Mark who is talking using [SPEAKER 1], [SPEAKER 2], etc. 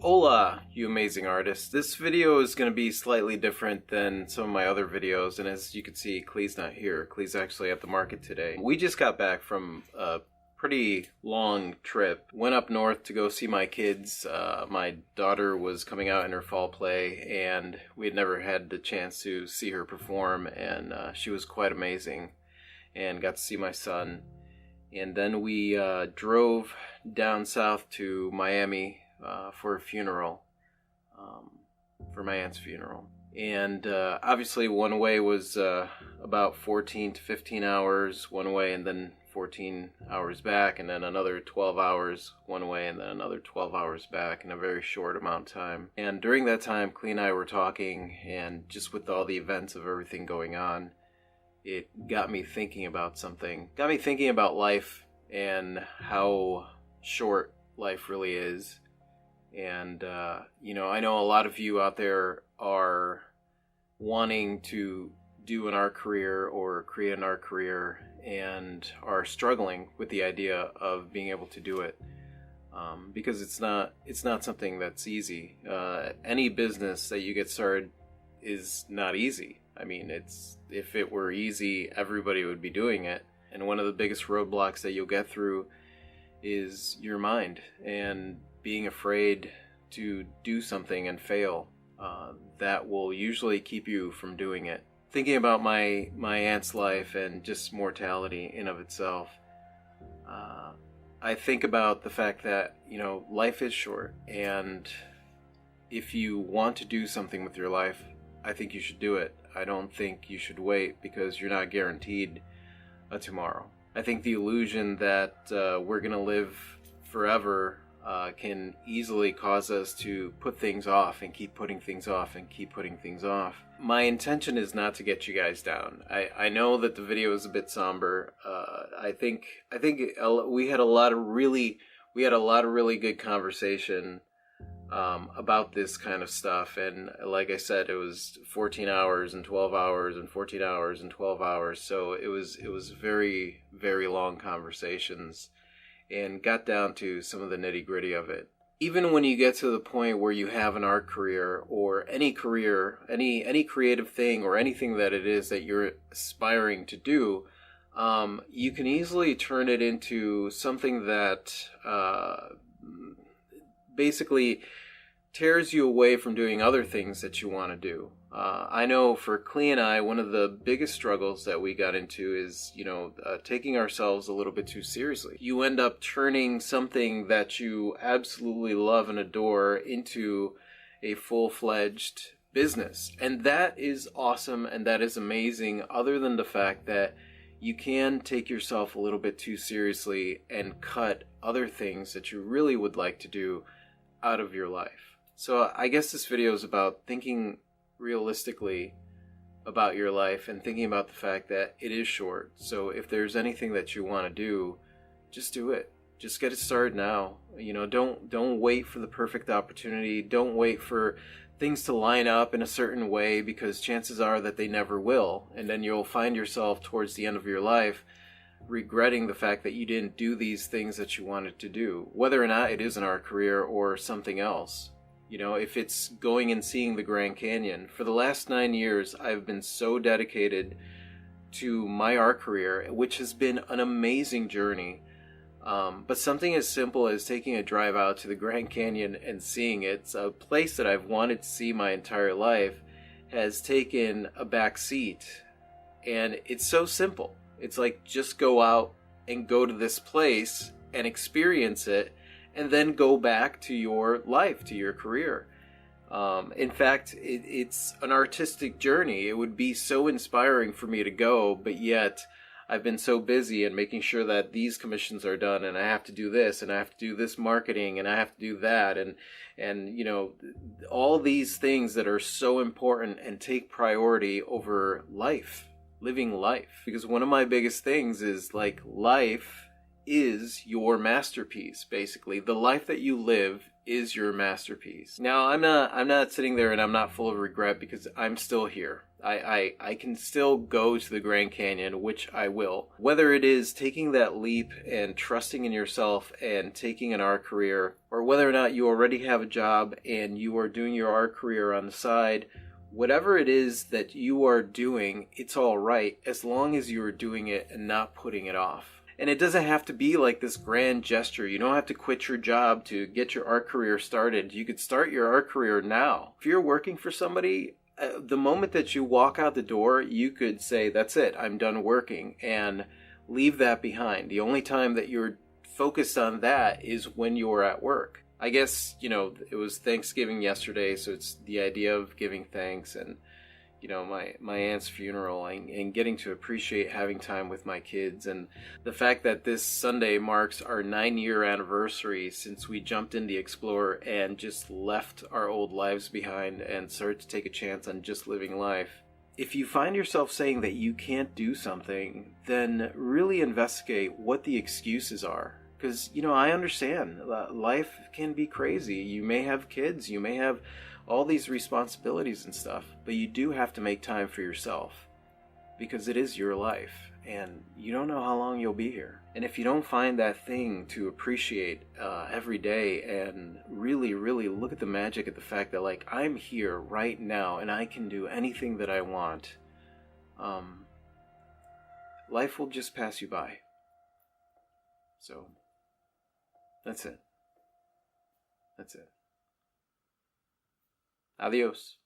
[SPEAKER 1] Hola, you amazing artists. This video is going to be slightly different than some of my other videos, and as you can see, Clee's not here. Clee's actually at the market today. We just got back from a pretty long trip. Went up north to go see my kids. My daughter was coming out in her fall play, and we had never had the chance to see her perform, and she was quite amazing, and got to see my son. And then we drove down south to Miami for a funeral, for my aunt's funeral. And obviously one way was about 14 to 15 hours one way, and then 14 hours back, and then another 12 hours one way, and then another 12 hours back in a very short amount of time. And during that time, Clee and I were talking, and just with all the events of everything going on, it got me thinking about something. Got me thinking about life and how short life really is. And, I know a lot of you out there are wanting to do an art career or create an art career and are struggling with the idea of being able to do it. Because it's not something that's easy. Any business that you get started is not easy. I mean, if it were easy, everybody would be doing it. And one of the biggest roadblocks that you'll get through is your mind and being afraid to do something and fail. That will usually keep you from doing it. Thinking about my aunt's life and just mortality in of itself, I think about the fact that, life is short, and if you want to do something with your life, I think you should do it. I don't think you should wait, because you're not guaranteed a tomorrow. I think the illusion that we're going to live forever can easily cause us to put things off and keep putting things off and keep putting things off. My intention is not to get you guys down. I know that the video is a bit somber. I think we had a lot of really good conversation about this kind of stuff, and like I said, it was 14 hours and 12 hours and 14 hours and 12 hours, so it was very, very long conversations, and got down to some of the nitty-gritty of it. Even when you get to the point where you have an art career or any career, any creative thing or anything that it is that you're aspiring to do, you can easily turn it into something that basically tears you away from doing other things that you want to do. I know for Clee and I, one of the biggest struggles that we got into is, taking ourselves a little bit too seriously. You end up turning something that you absolutely love and adore into a full-fledged business. And that is awesome, and that is amazing, other than the fact that you can take yourself a little bit too seriously and cut other things that you really would like to do out of your life. So I guess this video is about thinking realistically about your life and thinking about the fact that it is short. So if there's anything that you want to do, just do it. Just get it started now. Don't wait for the perfect opportunity. Don't wait for things to line up in a certain way, because chances are that they never will. And then you'll find yourself towards the end of your life regretting the fact that you didn't do these things that you wanted to do, whether or not it is an art career or something else. If it's going and seeing the Grand Canyon. For the last 9 years, I've been so dedicated to my art career, which has been an amazing journey. But something as simple as taking a drive out to the Grand Canyon and seeing it, it's a place that I've wanted to see my entire life, has taken a back seat. And it's so simple. It's like, just go out and go to this place and experience it, and then go back to your life, to your career. In fact, it's an artistic journey. It would be so inspiring for me to go, but yet I've been so busy and making sure that these commissions are done, and I have to do this, and I have to do this marketing, and I have to do that, and all these things that are so important and take priority over life, living life. Because one of my biggest things is, life is your masterpiece, basically. The life that you live is your masterpiece. Now, I'm not sitting there and I'm not full of regret because I'm still here. I can still go to the Grand Canyon, which I will. Whether it is taking that leap and trusting in yourself and taking an art career, or whether or not you already have a job and you are doing your art career on the side, whatever it is that you are doing, it's all right as long as you are doing it and not putting it off. And it doesn't have to be like this grand gesture. You don't have to quit your job to get your art career started. You could start your art career now. If you're working for somebody, the moment that you walk out the door, you could say, that's it, I'm done working, and leave that behind. The only time that you're focused on that is when you're at work. I guess, it was Thanksgiving yesterday, so it's the idea of giving thanks and, my aunt's funeral and getting to appreciate having time with my kids, and the fact that this Sunday marks our 9-year anniversary since we jumped in the Explorer and just left our old lives behind and started to take a chance on just living life. If you find yourself saying that you can't do something, then really investigate what the excuses are. Because, I understand life can be crazy. You may have kids, you may have all these responsibilities and stuff, but you do have to make time for yourself because it is your life and you don't know how long you'll be here. And if you don't find that thing to appreciate every day and really, really look at the magic of the fact that, like, I'm here right now and I can do anything that I want, life will just pass you by. So, that's it. Adios.